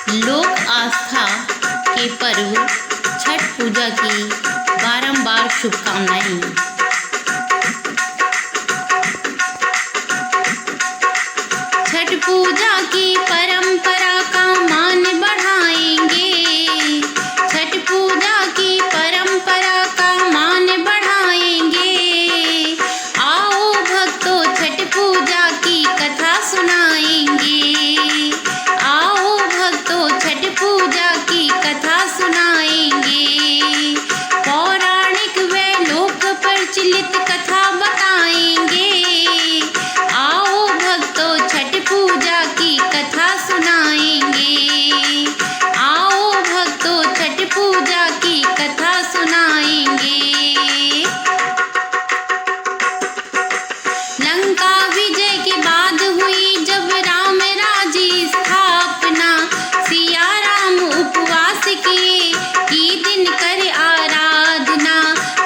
लोक आस्था के पर्व छठ पूजा की बारंबार शुभकामनाएं। छठ पूजा की परंपरा का मान बढ़ाएंगे। छठ पूजा की परंपरा का मान बढ़ाएंगे। आओ भक्तों छठ पूजा की कथा सुनाएंगे। आओ भक्तों छठ पूजा की कथा सुनाएंगे। पौराणिक व लोक प्रचलित कथा बताएंगे। आओ भक्तों छठ पूजा की कथा सुनाएंगे। आओ भक्तों छठ पूजा की कथा सुनाएंगे। लंका विजय के बाद हुई जब राम राज्य स्थापना, सिया राम उपवास किए की दिन कर आराधना।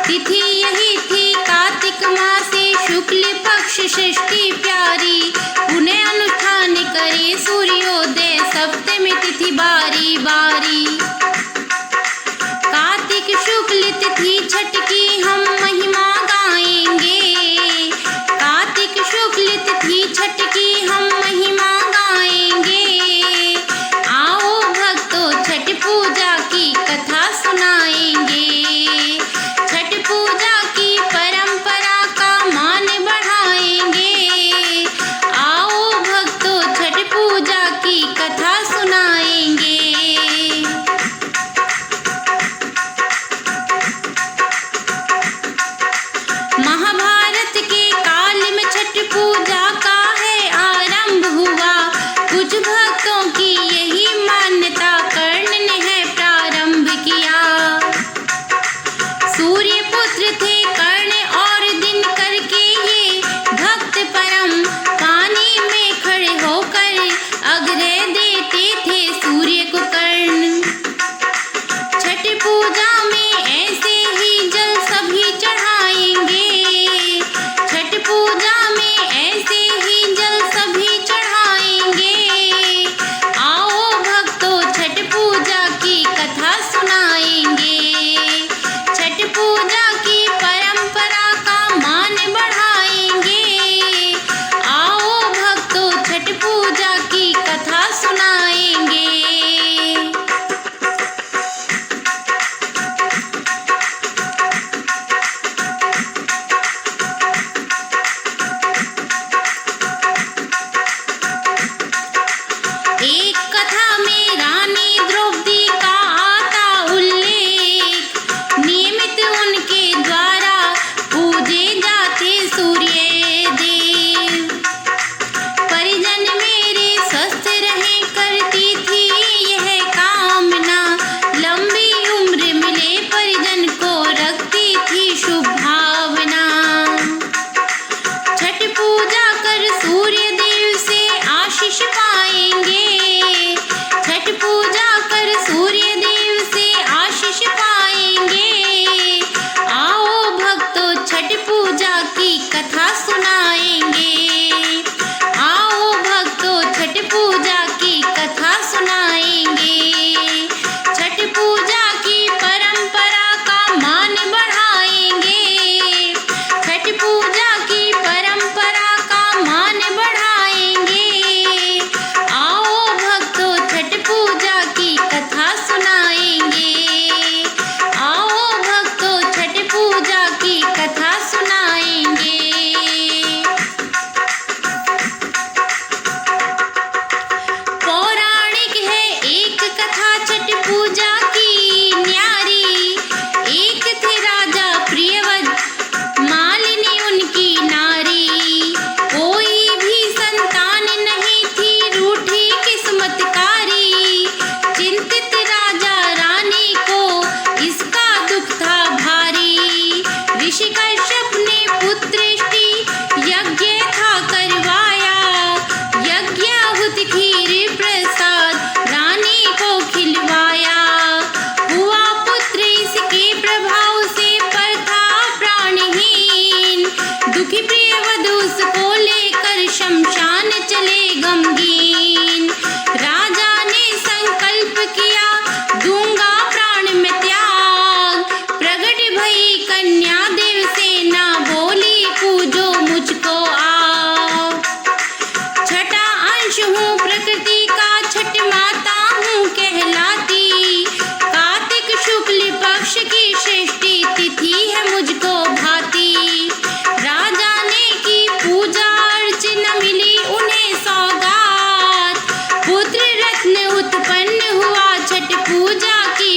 तिथि यही थी कार्तिक मासे शुक्ल पक्ष षष्ठी प्यारी। पुण्य अनुष्ठान करे सूर्योदय सप्तमी तिथि बारी बारी। कार्तिक शुक्ल तिथि छठ की हम महिमा गाएंगे। कार्तिक शुक्ल तिथि छठ की हम महिमा गाएंगे। आओ भक्तों छठ पूजा की कथा सुनाएंगे। छठ पूजा की परंपरा का मान बढ़ाएंगे। आओ भक्तों छठ पूजा की कथा सुनाएंगे। महाभारत के काल में छठ पूजा का है आरंभ हुआ। कुछ भक्तों की यही मान्यता कर्ण ने है प्रारंभ किया। सूर्य पुत्र थे कर्ण और दिन करके ये भक्त परम। पानी में खड़े होकर अग्रह देते थे सूर्य को कर्ण। छठ पूजा में ऐसे ही जल सभी चढ़ाएंगे। छठ पूजा में ऐसे ही जल सभी चढ़ाएंगे। आओ भक्तों छठ पूजा की कथा सुनाएंगे। छठ पूजा की परंपरा का मान बढ़ाएंगे। आओ भक्तों छठ पूजा की कथा सुनाएंगे। एक कथा में रानी द्रौपदी का आता उल्लेख। नियमित उनके द्वारा पूजे जाते सूर्य देव। परिजन मेरे स्वस्थ रहे करती थी यह कामना। लंबी उम्र मिले परिजन को रखती थी शुभ भावना। छठ पूजा कर सूर्य देव से आशीष पाएंगे।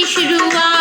शुरुआत।